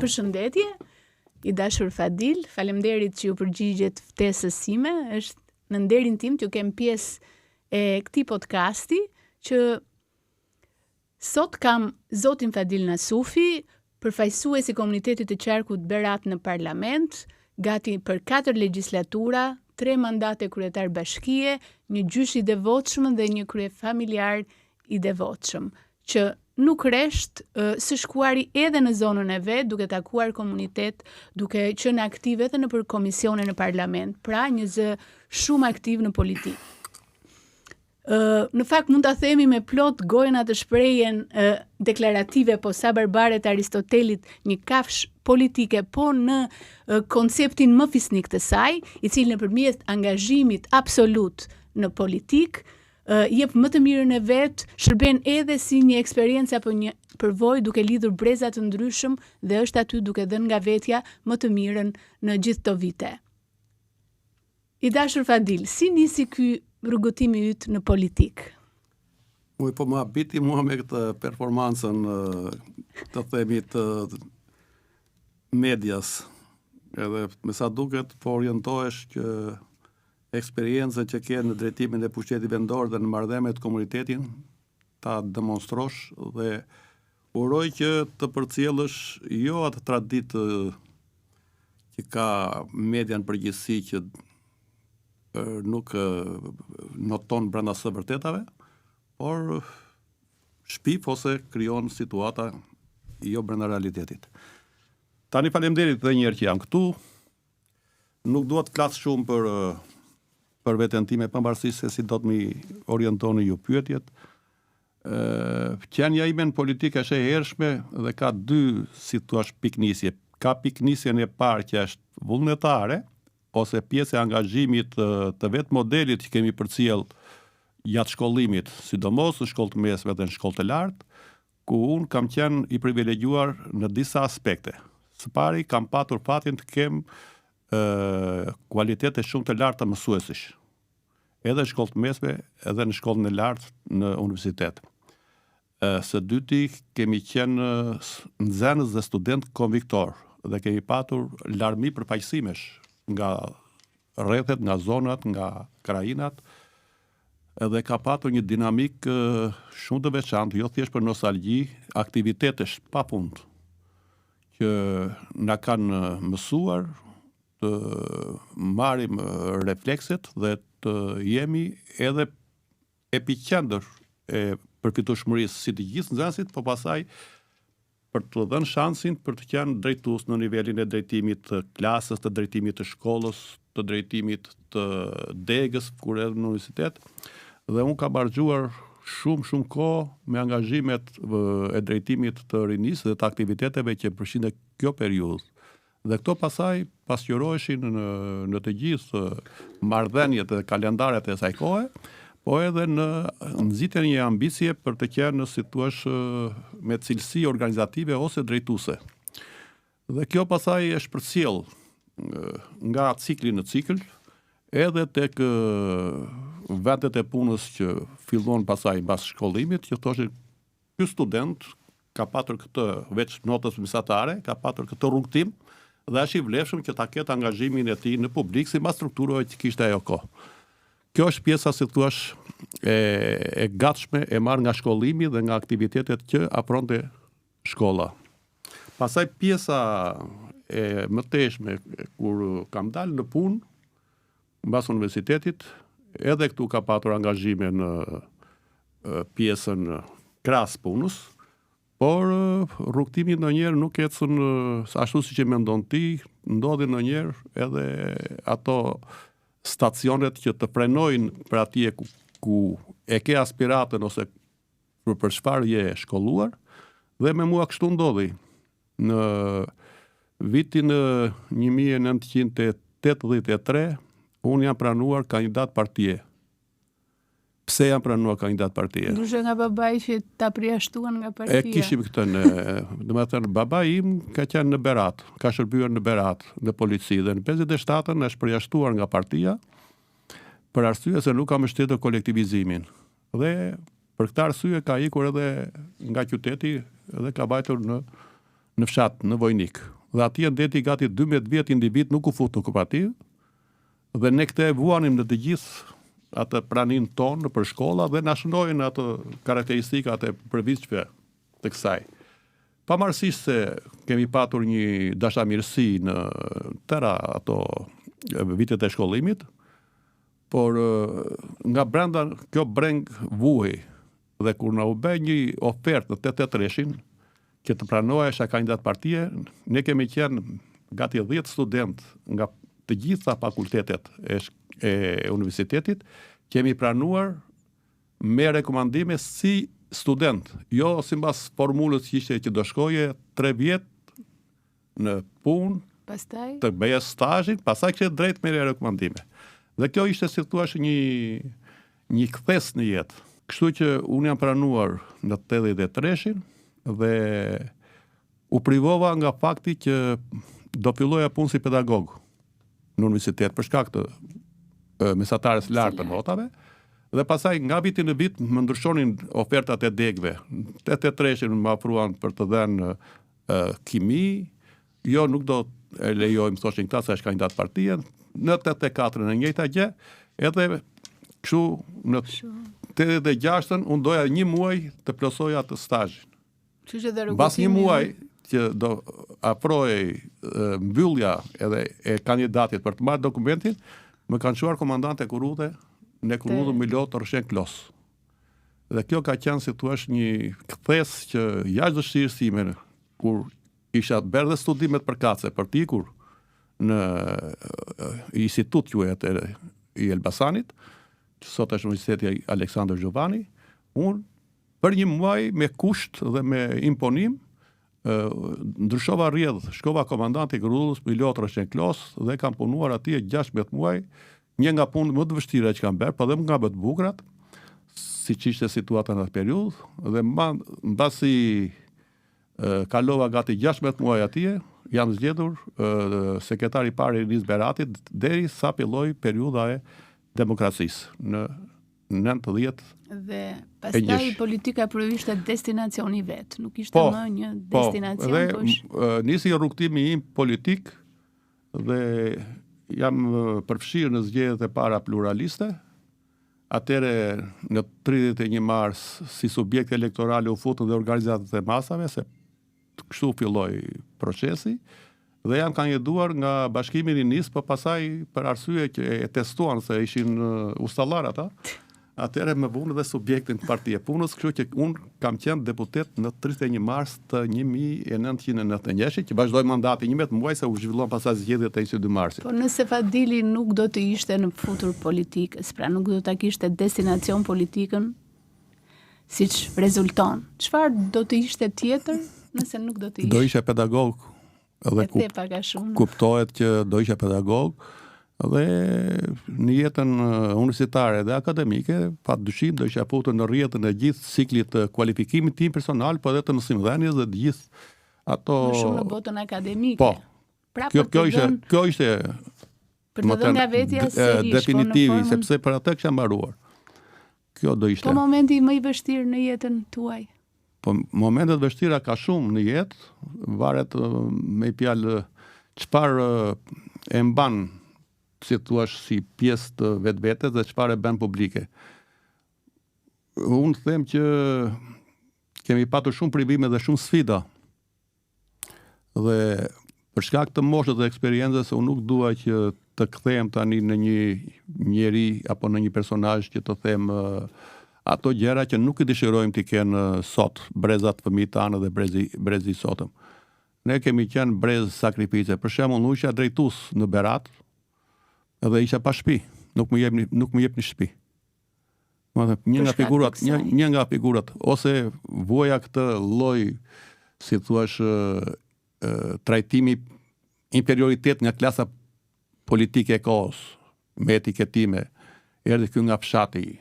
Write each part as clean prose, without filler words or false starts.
Përshëndetje, i dashur Fadil, faleminderit që ju përgjigjet ftesës sime. Është në nderin tim t'ju kem pjesë e këtij podcasti që sot kam zotin Fadil Nasufi, përfaqësues i komunitetit të qarkut Berat në parlament, gati për 4 legjislatura, 3 mandate kryetar bashkie, një gjysh i devotshëm dhe një krye familjar i devotshëm, që nuk resht së shkuari edhe në zonën e vet, duke takuar komunitet, duke qenë aktiv edhe nëpër komisione në parlament, pra një zë shumë aktiv në politikë. Në fakt mund ta themi me plot gojën atë shprehjen deklarative, po sa barbaret Aristotelit, një kafshë politike, po në konceptin më fisnik të saj, i cili nëpërmjet angazhimit absolut në politikë jep më të mirën e vet, shërben edhe si një eksperiencë apo një përvojë duke lidhur breza të ndryshëm dhe është aty duke dhënë nga vetja më të mirën në gjithë këto vite. I dashur Fadil, si nisi ky rrugëtimi yt në politikë? Po më habiti mua me këtë performancën të themi të medias. Edhe me sa duket po orientohesh që eksperiencën që ke në drejtimin e pushtetit vendor dhe në marrëdhënie të komunitetin ta demonstrosh dhe uroj që të përcjellësh jo atë traditë që ka media në përgjithësi që nuk noton brenda së vërtetave, por shpif ose krijon situata jo brenda realitetit. Tani faleminderit edhe një herë që jam këtu. Nuk dua të flas shumë për veten time, pavarësisht se si do të më orientoni ju pyetjet. Qenia ime në politikë është e hershme dhe ka 2 si thua piknisje. Ka piknisjen e parë që është vullnetare, ose pjesë e angazhimit të vetë modelit që kemi përcjell gjatë shkollimit, sidomos në shkollë të mesme dhe në shkollë të lartë, ku unë kam qenë i privilegjuar në disa aspekte. Së pari kam patur fatin të kem kualitete shumë të larta mësuesish, edhe në shkollë të mesme, edhe në shkollën e lartë në universitet. Së dyti kemi qenë nxënës dhe student konviktor dhe kemi patur larmi përfaqësimesh nga rrethet, nga zonat, nga krajinat, edhe ka patur një dinamik shumë të veçantë, jo thjesht për nostalgji, aktivitetesh pafund që na kanë mësuar të marrim reflekset dhe të jemi edhe epiqendër e përfitueshmërisë si të gjithë nxënësit, po pastaj për të dhënë shansin për të qenë drejtues në nivelin e drejtimit të klasës, të drejtimit të shkollës, të drejtimit të degës kur edhe në universitet. Dhe unë kam harxuar shumë kohë me angazhimet e drejtimit të rinisë dhe të aktiviteteve që përfshin kjo periudhë. Dhe këto pasaj pasqyroheshin në të gjithë marrëdhëniet dhe kalendaret e asaj kohe, po edhe në nxitjen e ambicie për të qenë, si thua, me cilësi organizative ose drejtuese. Dhe kjo pasaj është përcjell nga cikli në cikël, edhe tek vendet e punës që fillon pasaj mbas shkollimit, që thoshin ky student ka patur këtë veç notës mesatare, ka patur këtë rrugtim dhe është i vlefshëm që ta ketë angazhimin e tij në publik sipas strukturave që kishte ajo kohë. Kjo është pjesa, si thua, e gatshme e marrë nga shkollimi dhe nga aktivitetet që afronte shkolla. Pastaj pjesa e mëtejshme kur kam dalë në punë mbas universitetit, edhe këtu ka patur angazhime në pjesën krahas punës, por rrugtimi ndonjëherë nuk ecën ashtu siç e mendon ti, ndodhin ndonjëherë edhe ato stacionet që të frenojnë për atje ku e ke aspiratën ose për çfarë je shkolluar, dhe me mua kështu ndodhi. Në vitin 1983 unë jam pranuar kandidat partie. Pse jam pranuar kandidat partie? Ndryshe nga babai që ta përjashtuan nga partia. E kishim këtë domethënë babai im ka qenë në Berat, ka shërbyer në Berat, në polici, dhe në 57-ën është përjashtuar nga partia për arsye se nuk ka mbështetur kolektivizimin. Dhe për këtë arsye ka ikur edhe nga qyteti dhe ka vajtur në fshat, në Vojnik. Dhe atje ndeti gati 12 vjet individ nuk u fut në kooperativë. Dhe ne këtë e vuanim në të gjithë atë pranin tonë për shkolla dhe na shënojnë atë karakteristikat e përvitshme të kësaj. Pavarësisht se kemi patur një dashamirësi në tëra ato vitet e shkollimit, por nga brenda kjo breng vuaj dhe kur na u bë një ofertë në 83-shin që të pranohesha kandidat partie, ne kemi qenë gati 10 student nga të gjitha fakultetet e universitetit, kemi pranuar me rekomandime si student, jo sipas formulës që ishte që do shkoje 3 vjet në punë, pastaj të bëje stazhin, pastaj kishte drejt me rekomandime. Dhe kjo ishte si thua një kthes në jetë. Kështu që unë jam pranuar në 83-shin dhe u privova nga fakti që do filloja punë si pedagog në universitet për shkak të mesatares lartë të notave. Dhe pasaj nga viti në vit më ndryshonin ofertat e degëve. 83-shin më ofruan për të dhënë kimi, jo nuk do e lejojmë thoshin këta se është kandidat partie. Në 84 në njëjta gjë, edhe kështu në 86-ën unë doja 1 muaj të plosoja atë stazhin. Pas 1 muaj që do afrohej mbyllja edhe e kandidatit për të marrë dokumentin, më kanë çuar komandante Kurudhe në Kurudhë Milot Rrshen Klos. Dhe kjo ka qenë si thua një kthes që jashtë dëshirës time kur isha bërë dhe studimet përkatëse për t'ikur në institut quhet i Elbasanit, që sot është Universiteti Aleksandër Xhovani, unë për 1 muaj me kusht dhe me imponim ndryshova rrjedh, shkova komandanti i Kurudhës Milot Rrshen Klos dhe kam punuar atje 16 muaj, një nga punë më të vështira që kam bërë, por dhe më nga më të bukurat, siç ishte situata në atë periudhë, dhe mbasi kalova gati 16 muaj atje, jam zgjedhur sekretari i parë i Nis Beratit deri sa filloi periudha e demokracisë në 90. Dhe pastaj politika ishte destinacioni vet, nuk ishte më një destinacion, nisi rrugtimi im politik dhe jam përfshirë në zgjedhjet e para pluraliste. Atëre në 31 mars si subjekt elektoral u futën dhe organizatat e masave, se kështu filloi procesi, dhe jam kandiduar nga Bashkimi i Nis, por pasaj për arsye që e testuan se ishin ustallar ata. Atëre më vunë dhe subjektin të partie punës, kështu që unë kam qenë deputet në 31 mars të 1991, që vazhdoi mandati 11 muaj se u zhvilluan pastaj zgjedhjet e 22 marsit. Po nëse Fadili nuk do të ishte në futur politikës, pra nuk do ta kishte destinacion politikën, siç rezulton, çfarë do të ishte tjetër nëse nuk do të ishte? Do ishe pedagog. Edhe kuptohet që do ishe pedagog. Dhe në jetën universitare dhe akademike, padyshim do isha futur në rrjetën e gjithë ciklit të kualifikimit tim personal, po edhe të mësimdhënies dhe të gjithë ato. Më shumë në botën akademike. Po. Kjo ishte për të dhënë nga vetja serish, definitivi, sepse për atë kisha mbaruar. Kjo do ishte. Po momenti më i vështirë në jetën tuaj. Po momentet vështira ka shumë në jetë, varet me fjalë çfarë e mban si thua si pjesë të vetvetes dhe çfarë bën publike. Unë them që kemi patur shumë privime dhe shumë sfida. Dhe për shkak të moshës dhe eksperiencës, unë nuk dua që të kthehem tani në një njeri apo në një personazh që të them ato gjëra që nuk i dëshirojmë t'i kenë sot brezat fëmijët tanë dhe brezi sotëm. Ne kemi qenë brez sakrifice. Për shembull, unë isha drejtues në Berat, edhe isha pa shtëpi, nuk më jep një shtëpi. Një nga figurat, ose voja këtë lloj, si thuash, trajtimi inferioritet nga klasa politike e kohës, me etiketime, erdhi ky nga fshati,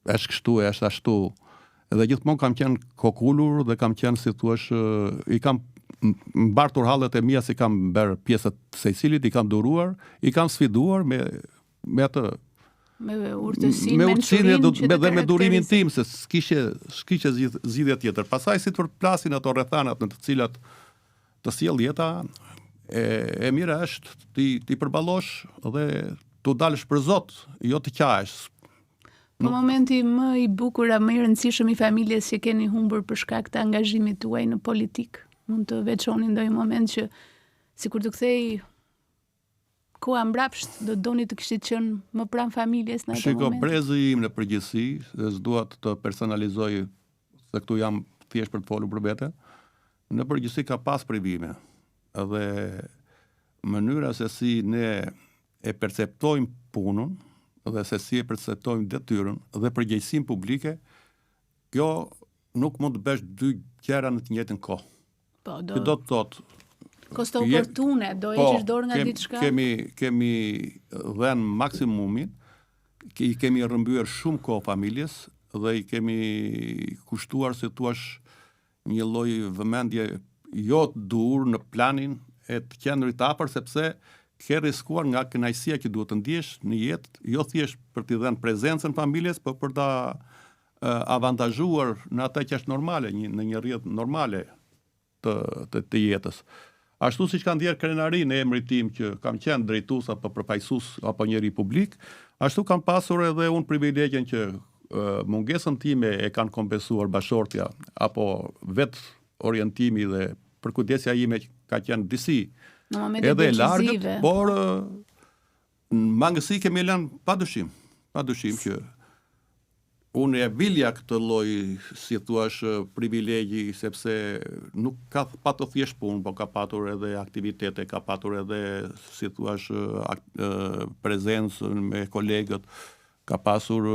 është kështu, është ashtu. Edhe gjithmonë kam qenë kokulur dhe kam qenë, si thuash, i kam mbartur hallet e mia si kam bërë pjesët secilit, i kam duruar, i kam sfiduar me atë me urtësinë dhe me durimin tim se s'kishe zgjidhje tjetër. Pastaj si të përplasin ato rrethanat në të cilat të sjell jeta e mira është ti përballosh dhe tu dalësh për Zot, jo të qahesh. Po momenti më i bukur, më i rëndësishëm i familjes që keni humbur për shkak të angazhimit tuaj në politik. Mund të veçoni ndonjë moment që sikur të kthej koha mbrapsht, do doni të kishit qenë më pranë familjes në atë moment. Shiko, brezi im në përgjithësi, s'dua të personalizoj, se këtu jam thjesht për të folur për vete, në përgjithësi ka pas privime. Dhe mënyra se si ne e perceptojmë punën, dhe se si e perceptojmë detyrën dhe përgjegjësinë publike, kjo nuk mund të bësh dy gjëra në të njëjtën kohë. Po, do të thotë kosto oportune, do heqësh dorë nga diçka. Kemi dhënë maksimumin, i kemi rrëmbyer shumë kohë familjes dhe i kemi kushtuar se thuash një lloj vëmendje jo të dur në planin e të qendrit afër, sepse ke riskuar nga kënaqësia që duhet të ndjesh në jetë, jo thjesht për t'i dhënë prezencën familjes, por për ta avantazhuar në atë që është normale, në një rrjet normale të jetës. Ashtu siç ka ndjer krenari në emrin tim që kam qenë drejtues apo përfaqësues apo njeri publik, ashtu kam pasur edhe unë privilegjen që mungesën time e kanë kompensuar bashortja apo vetë orientimi dhe përkujdesja ime ka qenë disi edhe e largët, por mangësi kemi lënë padyshim që unë e vilja këtë lloj, si thuash, privilegji, sepse nuk ka patur thjesht punë, por ka patur edhe aktivitete, ka patur edhe, si thuash, prezencë me kolegët, ka pasur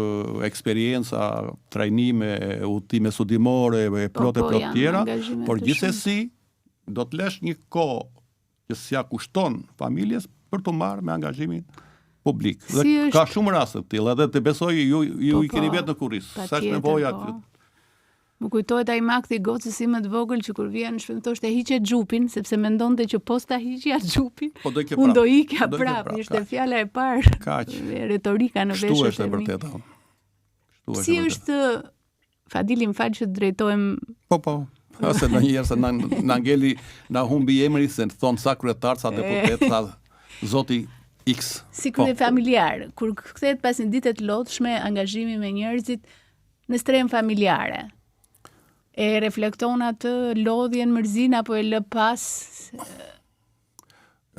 eksperjenca, trajnime, udhëtime studimore, plot tjera, por gjithsesi do të lësh një kohë që s'ja kushton familjes për të marrë me angazhimin publik. Dhe ka shumë raste të tilla, edhe të besoj ju i keni vetë në kurriz. Sa është nevoja këtë. Më kujtohet ai makthi gocës si më të vogël që kur vjen shpëtoshte hiqe xhupin, sepse mendonte që posta hiqja xhupin, unë do ikja prapë, ishte fjala e parë. Kaq. Retorika në veshët. Kështu është e vërtetë. Si është Fadili, më fal që drejtohem. Po. Ose ndonjëherë se na ngeli, na humbi emri se thon sa kryetar, sa deputet, sa zoti X. Si krye familjar, kur kthehet pas një dite të lodhshme, angazhimi me njerëzit në strehën familjare, e reflekton atë lodhjen, mërzinë, apo e lë pas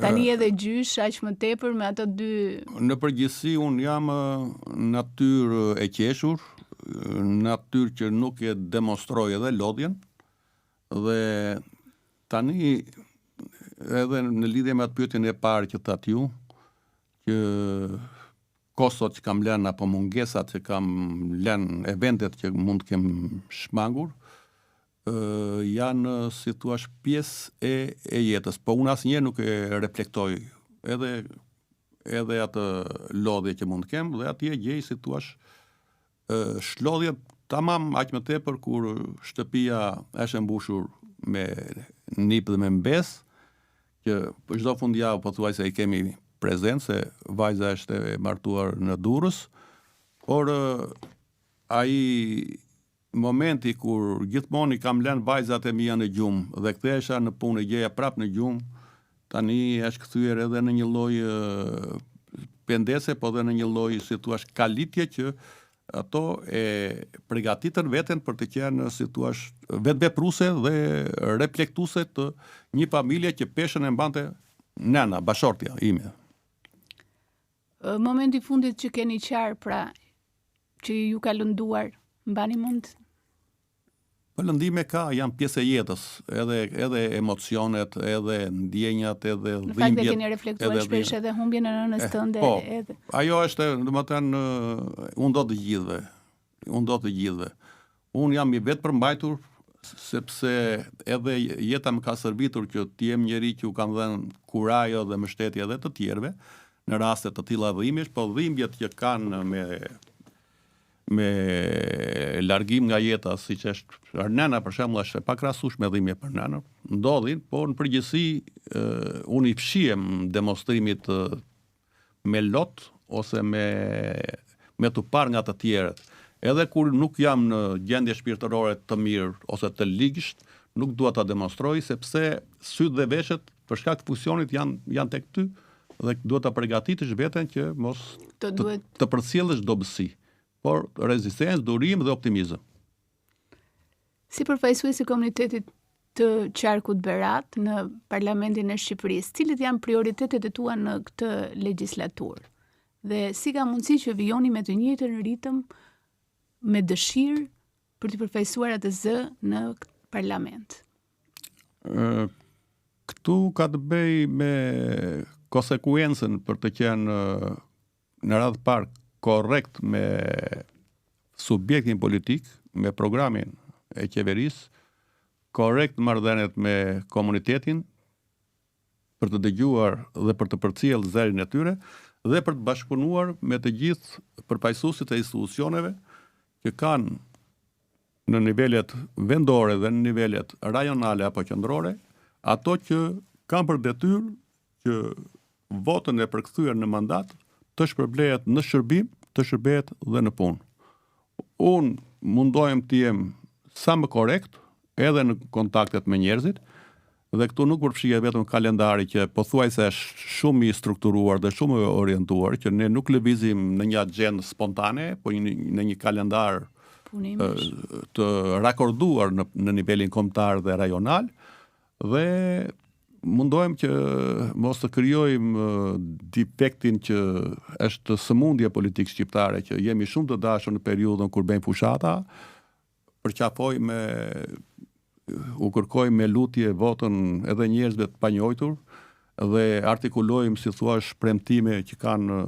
tani edhe gjysh aq më tepër me ato dy? Në përgjithësi unë jam natyrë e qeshur, natyrë që nuk e demonstroj edhe lodhjen, dhe tani edhe në lidhje me atë pyetjen e parë që thatë ju, që kostot që kam lënë apo mungesat që kam lënë, eventet që mund të kem shmangur, janë, si thua, pjesë e jetës, po unë asnjëherë nuk e reflektoj edhe atë lodhje që mund të kem, dhe atje gjej, si thua, shlodhje tamam aq më tepër kur shtëpia është e mbushur me nip dhe me mbes, që për çdo fundjavë pothuajse i kemi prezencë, se vajza është e martuar në Durrës, por ai momenti kur gjithmonë i kam lënë vajzat e mia në gjumë dhe kthehesha në punë, gjeja prap në gjumë, tani është kthyer edhe në një lloj pendese, po edhe në një lloj, si thua, kalitje që ato e përgatitën veten për të qenë, si thua, vetvepruse dhe reflektuese të një familje që peshën e mbante nëna, bashortja ime. Momenti fundit që keni qarë, pra, që ju ka lënduar, mbani mund? Po lëndime ka, janë pjesë e jetës, edhe emocionet, edhe ndjenjat, edhe dhimbjet. Në fakt e keni reflektuar shpesh edhe humbjen e nënës tënde. Po, edhe. Ajo është, domethënë, unë do të gjithëve. Unë jam i vetë përmbajtur, sepse edhe jeta më ka servitur që të jem njeri që u kanë dhënë kurajo dhe mbështetje edhe të tjerëve në raste të tilla dhimbjesh, po dhimbjet që kanë me largim nga jeta, siç është nëna për shembull, është pak krahasueshme me dhimbje për nënën, ndodhin, por në përgjithësi unë i fshihem demonstrimit me lot ose me të parë nga të tjerët. Edhe kur nuk jam në gjendje shpirtërore të mirë ose të ligjsht, nuk dua ta demonstroj sepse syt dhe veshët për shkak të funksionit janë tek ty dhe duhet ta përgatitësh veten që mos të përcjellësh dobësi, por rezistencë, durim dhe optimizëm. Si përfaqësuesi i komunitetit të qarkut Berat në Parlamentin e Shqipërisë, cilit janë prioritetet e tua në këtë legjislaturë? Dhe si ka mundësi që vijoni me të njëjtën ritëm, me dëshirë për të përfaqësuar atë zë në parlament? Këtu ka të bëj me konsekuencën për të qenë në radhë parë korrekt me subjektin politik, me programin e qeverisë, korrekt marrëdhëniet me komunitetin, për të dëgjuar dhe për të përcjellë zërin e tyre dhe për të bashkëpunuar me të gjithë përfaqësuesit e institucioneve që kanë në nivelet vendore dhe në nivelet rajonale apo qendrore, ato që kanë për detyrë që votën e përkthyer në mandat të shpërblehet në shërbim, të shërbehet dhe në punë. Unë mundohem të jem sa më korrekt edhe në kontaktet me njerëzit, dhe këtu nuk përfshihet vetëm kalendari që pothuajse është shumë i strukturuar dhe shumë i orientuar, që ne nuk lëvizim në një agjendë spontane, por në një kalendar të rakorduar në nivelin kombëtar dhe rajonal, dhe mundohem që mos të krijojmë defektin që është sëmundje politikë shqiptare, që jemi shumë të dashur në periudhën kur bëjmë fushata, u kërkoj me lutje votën edhe njerëzve të panjohur dhe artikulojmë, si thua, premtime që kanë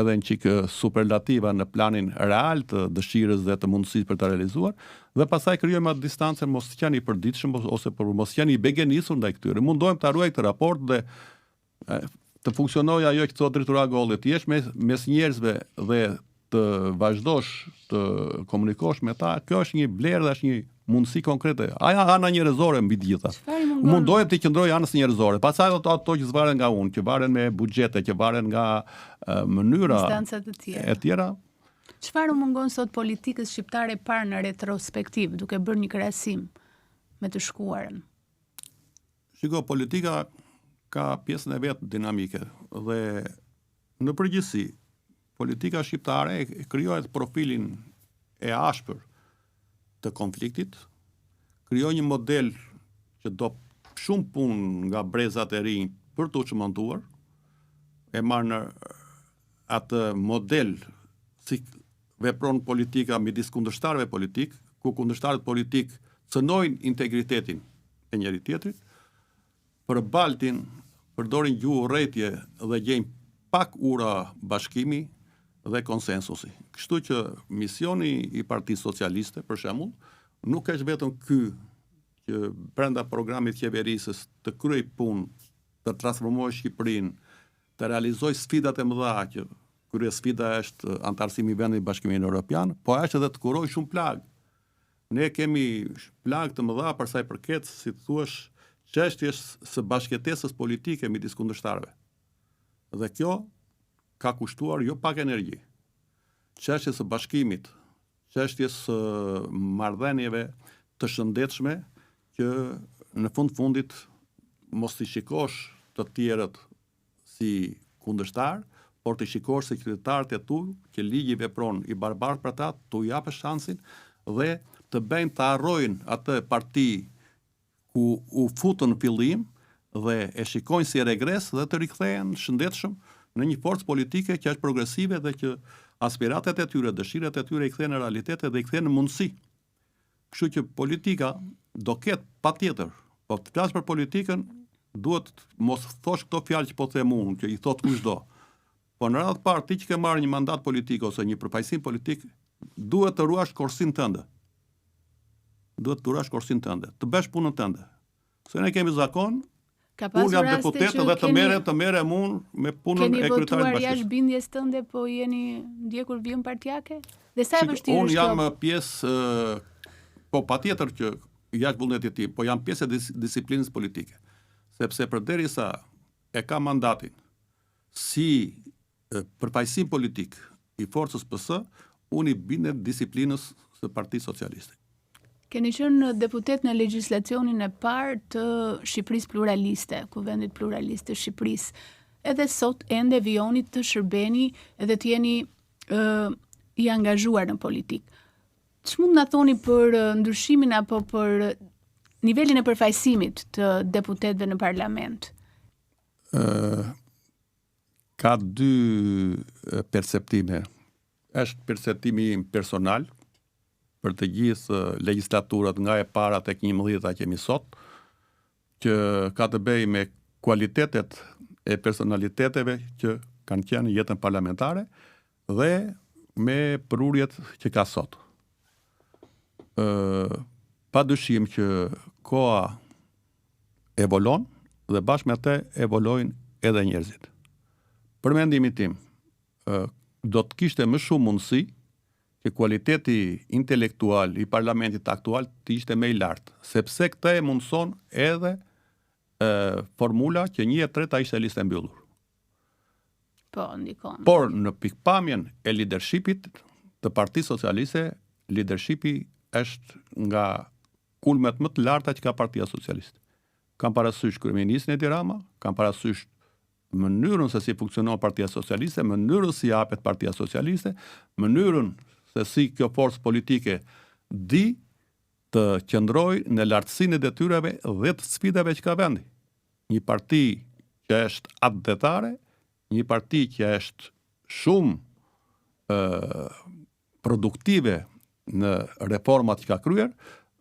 edhe një çik superlativa në planin real të dëshirës dhe të mundësisë për ta realizuar, dhe pastaj krijojmë atë distancë, mos të qenë i përditshëm ose mos qenë i begenisur ndaj këtyre. Mundohem ta ruaj këtë raport dhe të funksionojë ajo që thotë drejtura Golli, të jesh mes njerëzve dhe të vazhdosh të komunikosh me ta. Kjo është një vlerë dhe është një mundësi konkrete. Ana njerëzore mbi të gjitha. Mundohem të qëndroj anës njerëzore. Pastaj ato që varen nga unë, që varen me buxhete, që varen nga mënyra e tjera. Çfarë mungon sot politikës shqiptare parë në retrospektiv, duke bërë një krahasim me të shkuarën? Shiko, politika ka pjesën e vet dinamike dhe në përgjithësi politika shqiptare krijohet profilin e ashpër të konfliktit, krijoi një model që do shumë punë nga brezat e rinj për të çmontuar, e marr në atë model si vepron politika midis kundërshtarëve politik, ku kundërshtarët politik cënojnë integritetin e njëri tjetrit, përbaltin, përdorin gjuhë urrëtie dhe gjejnë pak ura bashkimi dhe konsensusi. Kështu që misioni i Partisë Socialiste, për shembull, nuk është vetëm ky që brenda programit qeverisës të kryej punë, të transformojë Shqipërinë, të realizojë sfidat e mëdha që kryesfida është antarësimi i vendit në Bashkimin Evropian, po është edhe të kurojë shumë plagë. Ne kemi plagë të mëdha për sa i përket, si thuaç, çështjes së bashkëtesës politike midis kundërshtarëve. Dhe kjo ka kushtuar jo pak energji. Çështjes së bashkimit, çështjes së marrëdhënieve të shëndetshme që në fundit mos i shikosh të tjerët si kundërshtar, por të shikosh se qytetarët e tu që ligji vepron i barbart për ta, tu japësh shansin dhe të bëjnë të harrojnë atë parti ku u futën në fillim dhe e shikojnë si regres dhe të rikthehen shëndetshëm në një forcë politike që është progresive dhe që aspiratet e tyre, dëshirat e tyre i kthehen në realitet dhe i kthehen në mundësi. Kështu që politika do ketë patjetër, po të flas për politikën, duhet mos thosh këto fjalë që po them unë, që i thot kushdo. Po në radhë parë ti që ke marrë një mandat politik ose një përfaqësim politik, duhet të ruash korsin tënde. Duhet të ruash korsin tënde, të bësh punën tënde. Se ne kemi zakon, unë jam deputet dhe të merrem unë me punën e kryetarit bashkisë. Keni votuar jashtë bindjes tënde, po jeni ndjekur vijën partijake? Dhe sa e vështirë është? Unë jam pjesë, po patjetër që jashtë vullnetit tim, po jam pjesë e disiplinës politike. Sepse përderisa e ka mandatin si përfaqësim politik i forcës PS, unë i bindem disiplinës së Partisë Socialiste. Keni qenë deputet në legjislacionin e parë të Shqipërisë pluraliste, Kuvendit pluralist të Shqipërisë. Edhe sot ende vijoni të shërbeni edhe të jeni i angazhuar në politikë. Ç'mund na thoni për ndryshimin apo për nivelin e përfaqësimit të deputetëve në parlament? Ka dy perceptime. Është perceptimi im personal për të gjithë legjislaturat nga e para tek 11-a që kemi sot, që ka të bëjë me kualitetet e personaliteteve që kanë qenë në jetën parlamentare dhe me prurjet që ka sot. Pa dyshim që koha evolon dhe bashkë me atë evolojnë edhe njerëzit. Për mendimin tim, do të kishte më shumë mundësi që kualiteti intelektual i parlamentit aktual të ishte më i lartë, sepse këtë e mundëson edhe formula që 1/3 ishte listë e mbyllur. Po, ndikon. Por në pikpamjen e leadershipit të Partisë Socialiste, leadershipi është nga kulmet më të larta që ka Partia Socialiste. Kam parasysh kryeministrin Edi Rama, kam parasysh mënyrën se si funksionon Partia Socialiste, mënyrën si japet Partia Socialiste, mënyrën se si kjo forcë politike di të qëndrojë në lartësinë e detyrave dhe të sfidave që ka vendi. Një parti që është atdhetare, një parti që është shumë produktive në reformat që ka kryer,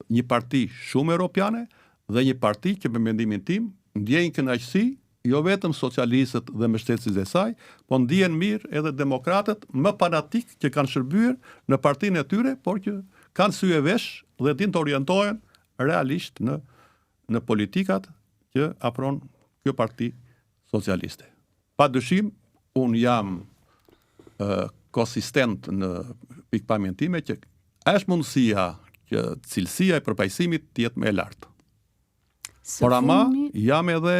një parti shumë europiane dhe një parti që me mendimin tim ndjejnë kënaqësi jo vetëm socialistët dhe mbështetësit e saj, po ndjen mirë edhe demokratët më fanatik që kanë shërbyer në partinë e tyre, por që kanë sy e vesh dhe din të orientohen realisht në politikat që afron kjo parti socialiste. Pa dyshim, unë jam konsistent në pikpamjen time që është mundësia që cilësia e përfaqësimit të jetë më e lartë. Por ama jam edhe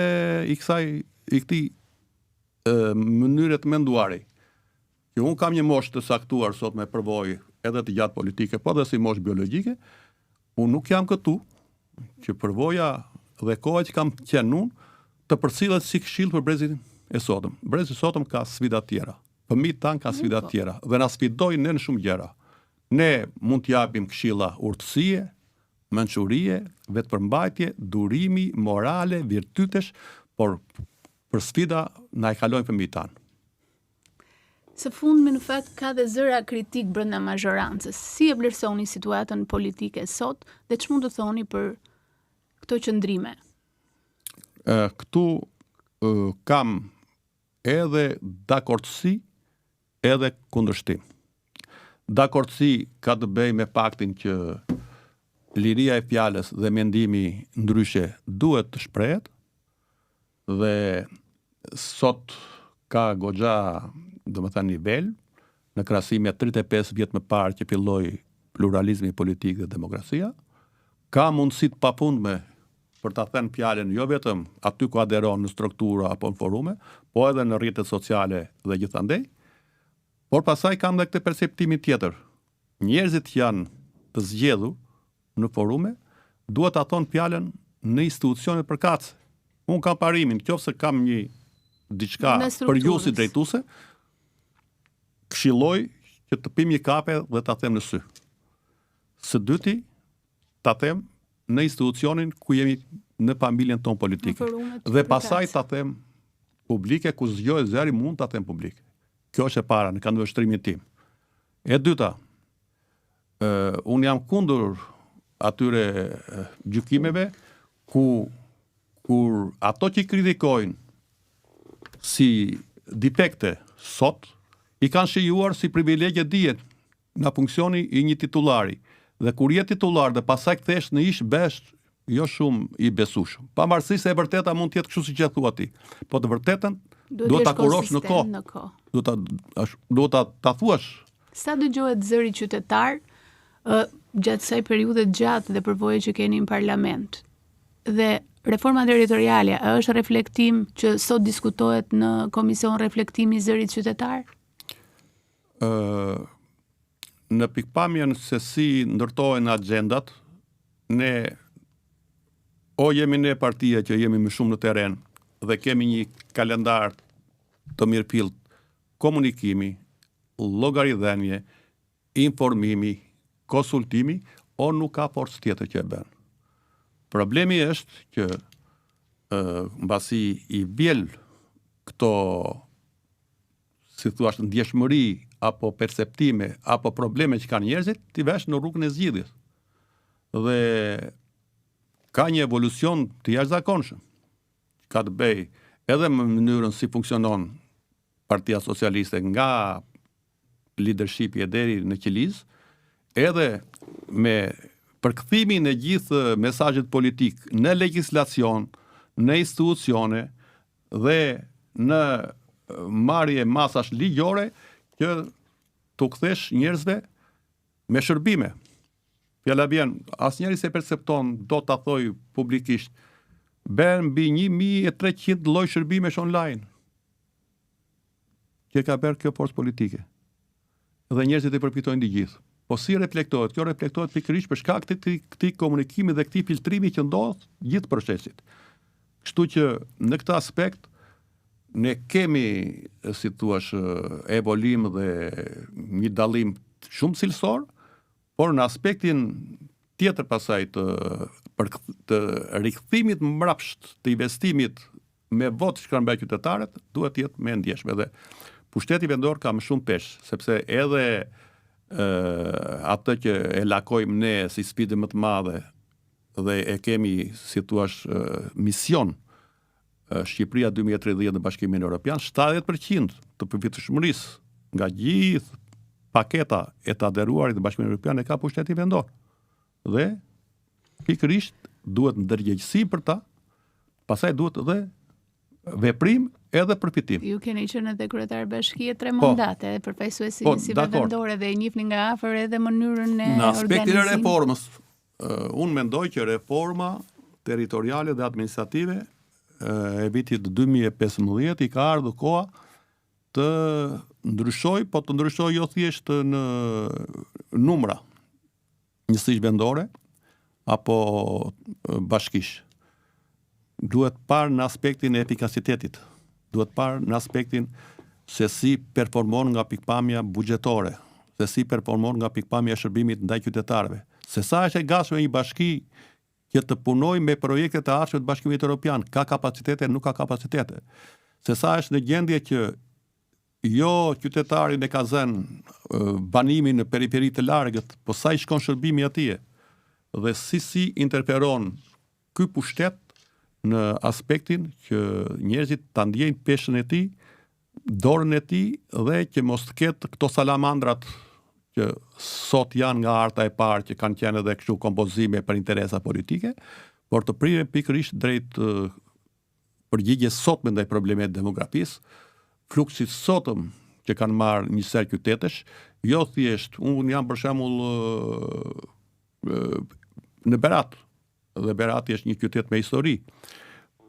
i këtij mënyre të menduari. Që unë kam një moshë të saktuar sot me përvojë edhe të gjatë politike, po edhe si moshë biologjike, unë nuk jam këtu që përvoja dhe koha që kam qenë unë të përcillet si këshill për brezin e sotëm. Brezi i sotëm ka sfida të tjera. Fëmijët tanë ka sfida të tjera dhe na sfidojnë në shumë gjëra. Ne mund t'japim këshilla urtësie, mençurie, vetëpërmbajtje, durimi, morale, virtytesh, por për sfida na e kalojnë fëmijët tanë. Së fundmi në fakt ka dhe zëra kritik brenda mazhorancës. Si e vlerësoni situatën politike sot dhe ç'mund të thoni për këto qëndrime? Këtu kam edhe dakordsi edhe kundërshtim. Dakordsi ka të bëjë me faktin që liria e fjalës dhe mendimi ndryshe duhet të shprehet dhe sot ka goxha, domethënë nivel, në krahasim me 35 vjet më parë që filloi pluralizmi politik dhe demokracia, ka mundësi të papundme për ta thënë fjalën jo vetëm aty ku aderon në struktura apo në forume, po edhe në rrjetet sociale dhe gjithandej. Por pasaj kam dhe këtë perceptimin tjetër. Njerëzit janë të zgjedhur në forume, duhet ta thonë fjalën në institucione përkatëse. Unë kam parimin, qofse kam një diçka për ju si drejtuese, këshilloj që të pim një kafe dhe ta them në sy. Së dyti, ta them në institucionin ku jemi në familjen tonë politike. Dhe pasaj ta them publike, ku zgjohet zëri mund ta them publike. Kjo është e para në këndvështrimin tim. E dyta, unë jam kundër atyre gjykimeve kur ato që kritikojnë si defekte sot i kanë shijuar si privilegje dihet nga funksioni i një titullari. Dhe kur je titullar dhe pasaj kthesh në ish besh jo shumë i besueshëm. Pavarësisht se e vërteta mund të jetë kështu siç e thua ti. Po të vërtetën duhet ta kurosh në kohë. Duhet ta thuash. Sa dëgjohet zëri qytetar gjatë kësaj periudhe gjatë dhe përvojë që keni në parlament. Dhe reforma territoriale është reflektim që sot diskutohet në komision reflektimi i zërit qytetar? Në pikpamjen se si ndërtohen agjendat ne o jemi ne partia që jemi më shumë në terren dhe kemi një kalendar të mirëpillt komunikimi, llogaridhënie, informimi, konsultimi, o nuk ka forcë tjetër që e bën. Problemi është që mbasi i vjel këto, si thua, ndjeshmëri apo perceptime apo probleme që kanë njerëzit, ti vesh në rrugën e zgjidhjes. Dhe ka një evolucion të jashtëzakonshëm. Ka të bëj edhe me mënyrën si funksionon Partia Socialiste nga leadershipi e deri në qeliz, edhe me përkthimin e gjithë mesazhet politik në legjislacion, në institucione dhe në marrje masash ligjore që të kthesh njerëzve me shërbime. Fjala vjen, asnjëri se percepton, do ta thoj publikisht, bën mbi 1300 lloj shërbimesh online. Që ka bërë kjo forcë politike. Dhe njerëzit e përfitojnë të gjithë. Po si reflektohet? Kjo reflektohet pikërisht për shkak të këtij komunikimi dhe këtij filtrimi që ndodh gjithë procesit. Kështu që në këtë aspekt ne kemi, si thua, evolim dhe një dallim shumë cilësor, por në aspektin tjetër pasaj të rikthimit mbrapsht të investimit me votë që kanë bërë qytetarët, duhet të jetë me ndjeshme. Dhe pushteti vendor ka më shumë peshë, sepse edhe atë që e lakojmë ne si sfidë më të madhe dhe e kemi, si thua, mision Shqipëria 2030 në Bashkimin Evropian, 70% të përfitshmërisë nga gjithë paketa e të aderuarit në Bashkimin Evropian e ka pushteti vendor. Dhe pikërisht duhet ndërgjegjësi për ta, pastaj duhet edhe veprim edhe përfitim. Ju keni qenë edhe kryetar bashkie 3 mandate, përfaqësuesi njësive vendore dhe e njihni nga afër edhe mënyrën e organizimit. Në aspektin e reformës, unë mendoj që reforma territoriale dhe administrative e vitit 2015 i ka ardhur koha të ndryshoj, po të ndryshoj jo thjesht në numra njësish vendore apo bashkish. Duhet parë në aspektin e efikasitetit, duhet parë në aspektin se si performon nga pikpamja buxhetore, se si performon nga pikpamja e shërbimit ndaj qytetarëve, se sa është e gatshme një bashki që të punoj me projekte të ardhshme të Bashkimit Evropian, ka kapacitete, nuk ka kapacitete. Se sa është në gjendje që jo qytetarin e ka zënë banimin në periferi të largët, po sa i shkon shërbimi atje, dhe si interferon ky pushtet në aspektin që njerëzit ta ndjejnë peshën e tij, dorën e tij dhe që mos të ketë këto salamandrat që sot janë nga arta e parë që kanë qenë edhe kështu kompozime për interesa politike, por të prirën pikërisht drejt përgjigjes sotme ndaj problemeve të demografisë, fluksit sotëm që kanë marrë një sër qytetesh, jo thjesht, unë jam për shembull në Berat, dhe Berati është një qytet me histori,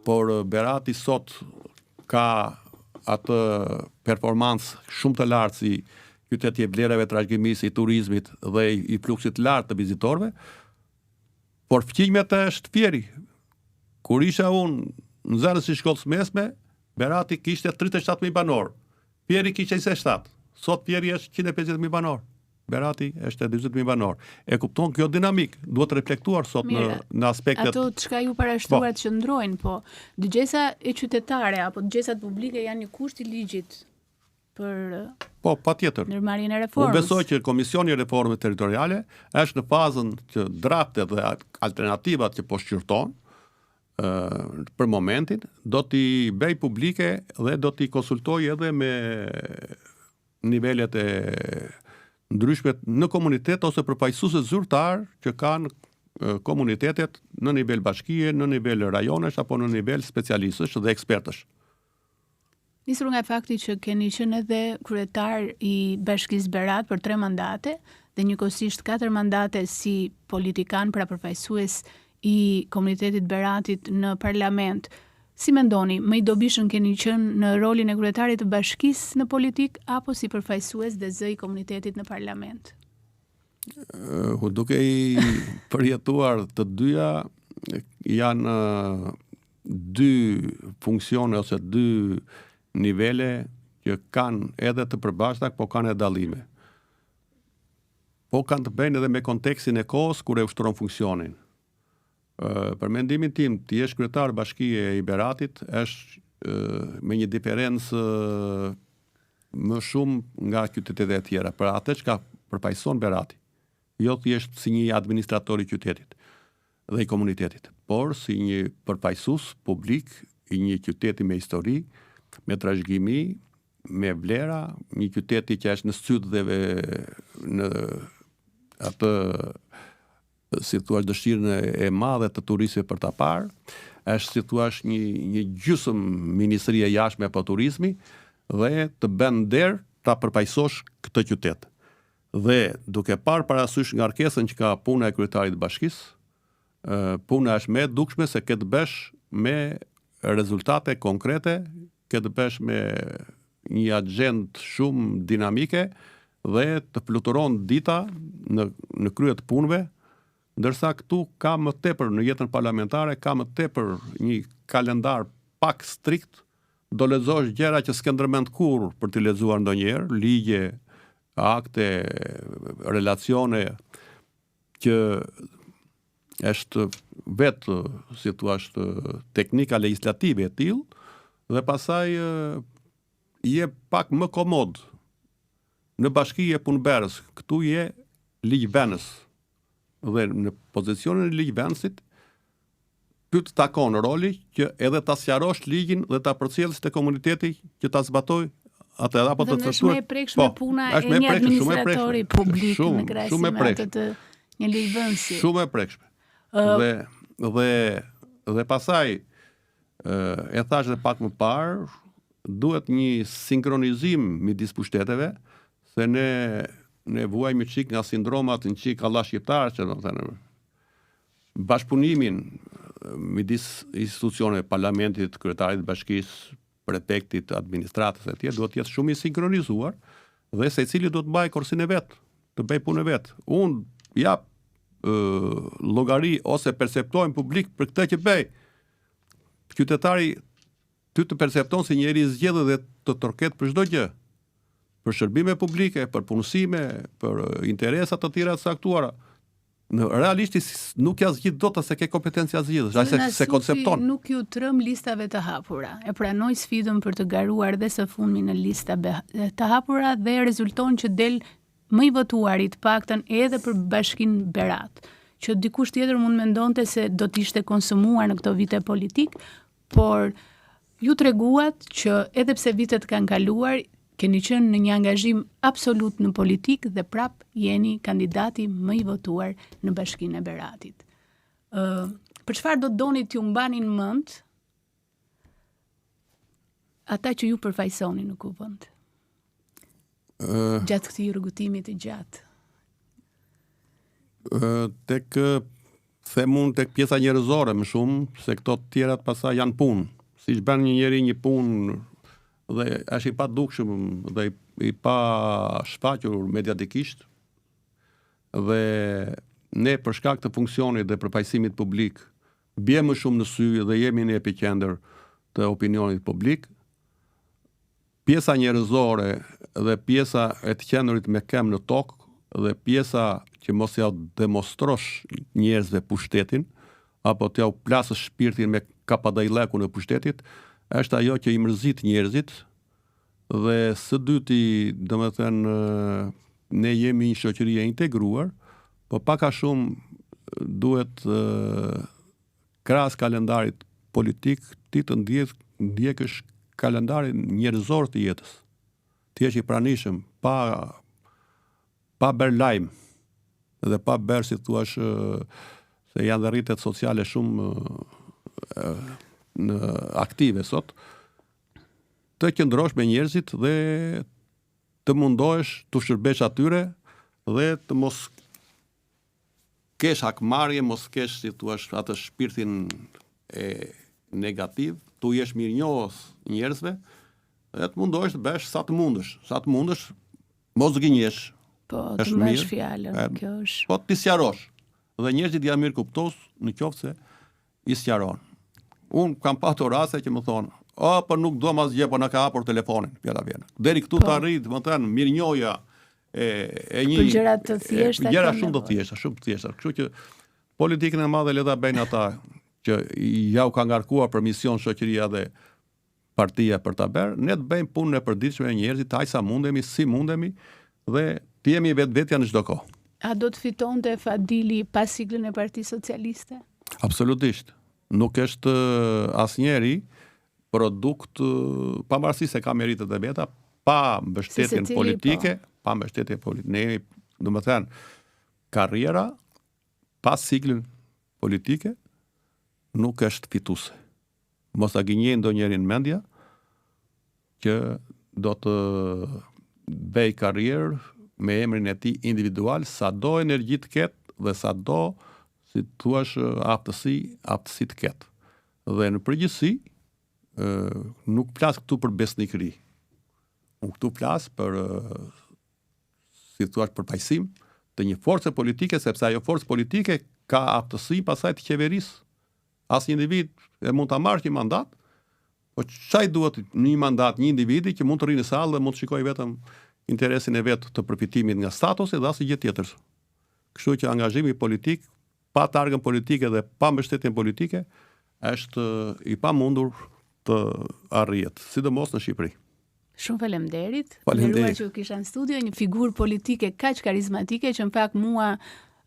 por Berati sot ka atë performancë shumë të lartë si qyteti i vlerave trashëgimisë, i turizmit dhe i fluksit lartë të vizitorëve, por fqinjmet është Fieri. Kur isha unë në zënës i shkollës mesme, Berati kishte 37.000 banor, Fieri kishte 27, sot Fieri është 150.000 banor, Berati është 20.000 banor. E kupton kjo dinamik, duhet reflektuar sot në aspektet. Ato çka ju parashtruar të qëndrojnë, po dëgjesa e qytetare apo dëgjesat publike janë një kusht i ligjit për patjetër. Ndërmarrjen e reformës. Unë besoj që Komisioni i Reformës Territoriale është në fazën që draftet dhe alternativat që po shqyrton për momentin do t'i bëj publike dhe do t'i konsultoj edhe me nivelet e ndryshme në komunitet ose përfaqësuese zyrtar që kanë komunitetet në nivel bashkie, në nivel rajonesh apo në nivel specialistësh dhe ekspertësh. Nisur nga fakti që keni qenë edhe kryetar i Bashkisë Berat për 3 mandate dhe njëkohësisht 4 mandate si politikan, pra përfaqësues i komunitetit Beratit në parlament, si mendoni, më i dobishëm keni qenë në rolin e kryetarit të bashkisë në politik apo si përfaqësues dhe zë i komunitetit në parlament? Duke I përjetuar të dyja, janë dy funksione ose dy nivele që kanë edhe të përbashkëta, po kanë edhe dallime. Po kanë të bëjnë edhe me kontekstin e kohës kur e ushtron funksionin. Për mendimin tim, ti jesh kryetar Bashkie I Beratit, është me një diferencë më shumë nga qytetet e tjera, për atë që ka përfaqëson Berati. Jo thjesht si një administrator I qytetit dhe I komunitetit, por si një përfaqësues publik I një qyteti me histori, me trashëgimi, me vlera, një qyteti që është në syt dhe në atë si thua dëshirën e madhe të turistëve për ta parë, është si thua një gjysmë ministri e jashtme apo turizmi dhe të bën nder ta përfaqësosh këtë qytet. Dhe duke parë parasysh ngarkesën që ka puna e kryetarit të bashkisë, puna është më e dukshme se këtë bësh me rezultate konkrete, këtë bësh me një agjendë shumë dinamike dhe të fluturon dita në krye të punëve, ndërsa këtu ka më tepër në jetën parlamentare, ka më tepër një kalendar pak strikt, do lexosh gjëra që s'ke ndërmend kurrë për të lexuar ndonjëherë, ligje, akte, relacione që është vetë, si thua, teknika legislative e tillë, dhe pasaj je pak më komod. Në bashki je punëberës, këtu je ligjvënës. Dhe në pozicionin e ligjvënësit, ty të takon roli që edhe ta sqarosh ligjin dhe ta përcjellësh te komuniteti që ta zbatoj atë apo të caktuar. Është më e prekshme puna e një administratori publik në krahasim me atë të një ligjvënësi. Shumë e prekshme. Dhe pasaj e thash edhe pak më parë, duhet një sinkronizim midis pushteteve, se ne vuajmë çik nga sindromat në çik alla shqiptar, që do të thënë bashkëpunimin midis institucioneve, parlamentit, kryetarit të bashkisë, prefektit, administratës e tjerë, duhet të jetë shumë I sinkronizuar dhe secili do të mbajë kursin e vet, të bëj punën e vet. Unë jap llogari ose perceptojmë publik për këtë që bëj. Qytetari ty të percepton si njëri I zgjedhur dhe të torket për çdo gjë. Për shërbime publike, për punësime, për interesa të tjera të saktuara. Realisht nuk ja zgjidh dot se ke kompetencia zgjidhës, se koncepton. Nuk ju trëm listave të hapura. E pranoj sfidën për të garuar dhe së fundmi në lista të hapura dhe rezulton që del më I votuarit paktën edhe për Bashkinë Berat, që dikush tjetër mund mendonte se do të ishte konsumuar në këto vite politik, por ju treguat që edhe pse vitet kanë kaluar, keni qenë në një angazhim absolut në politik dhe prap jeni kandidati më I votuar në Bashkinë e Beratit. Për çfarë do doni t'ju mbanin mend ata që ju përfaqësoni në kuvend? Gjatë këtij rrugëtimi të gjatë. Tek tek pjesa njerëzore më shumë, se këto të tjerat pastaj janë punë. Siç bën një njeri një punë dhe është I pa dukshëm dhe I pa shfaqur mediatikisht, dhe ne për shkak të funksionit dhe përfaqësimit publik bie më shumë në sy dhe jemi në epiqendër të opinionit publik. Pjesa njerëzore dhe pjesa e të qenurit me këmbë në tokë dhe pjesa që mos ja demonstrosh njerëzve pushtetin apo t'ja u plasësh shpirtin me kapadajleku në pushtetit, është ajo që I mërzit njerëzit, dhe së dyti, domethënë, ne jemi një shoqëri e integruar, po pak a shumë duhet krahas kalendarit politik ti të ndjekësh kalendarin njerëzor të jetës. Ti je I pranishëm, pa bërë lajm dhe pa bërë, si thua, se janë dhe rrjetet sociale shumë në aktive sot, të qëndrosh me njerëzit dhe të mundohesh të shërbesh atyre dhe të mos kesh hakmarrje, mos kesh, si thua, atë shpirtin e negativ, tu jesh mirënjohës njerëzve dhe të mundohesh të bësh sa të mundesh, mos gënjesh, Po, të mësh fjalën, kjo është. Po ti sqarosh. Dhe njerëzit janë mirë kuptues në qoftë se i sqaron. Unë kam pasur raste që më thonë, po nuk do asgjë, po na ka hapur telefonin, fjala vjen. Deri këtu të arrit, më thënë, mirënjohja e një për gjëra të thjeshta. Gjëra shumë të thjeshta, shumë të thjeshta. Kështu që politikën e madhe le ta bëjnë ata që ja u ka ngarkuar për mision shoqëria dhe partia për ta bërë, ne të bëjmë punën e përditshme e njerëzit, aq sa mundemi, si mundemi dhe të jemi vetvetja në çdo kohë. A do të fitonte Fadili pas siglën e Partisë Socialiste? Absolutisht. Nuk është asnjëri produkt pavarësisht se ka meritet e veta, pa mbështetjen politike, pa mbështetje politike. Ne, domethënë, karriera pas siglën politike nuk është fituese. Mos ta gënjej ndonjërin mendja që do të bëj karrierë me emrin e tij individual, sado energji të ketë dhe sado, si thua, aftësi të ketë. Dhe në përgjithësi, nuk flas këtu për besnikëri. Unë këtu flas për, si thua, për pajësim të një force politike, sepse ajo forcë politike ka aftësi pasaj të qeverisë. Asnjë individ e mund ta marrë një mandat, po çaj duhet një mandat një individi që mund të rrinë në sallë dhe mund të shikojë vetëm interesin e vet të përfitimit nga statusi dhe asnjë gjë tjetër. Kështu që angazhimi politik pa targën politike dhe pa mbështetjen politike është i pamundur të arrihet, sidomos në Shqipëri. Shumë faleminderit. Faleminderit që u kisha në studio një figurë politike kaq karizmatike që në fakt mua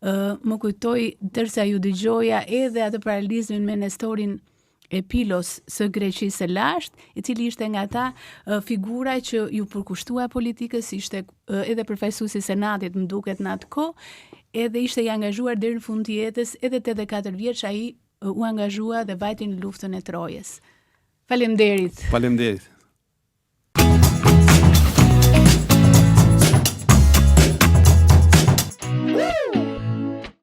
më kujtoi derisa ju dëgjoja edhe atë paralelizmin me Nestorin Epilos së Greqisë së lashtë, i cili ishte nga ata figura që ju përkushtua politikës, ishte edhe përfaqësuesi i Senatit, më duket në atë kohë, edhe ishte i angazhuar deri në fund të jetës, edhe 84 vjeç ai u angazhua dhe vajti në luftën e Trojës. Faleminderit. Faleminderit.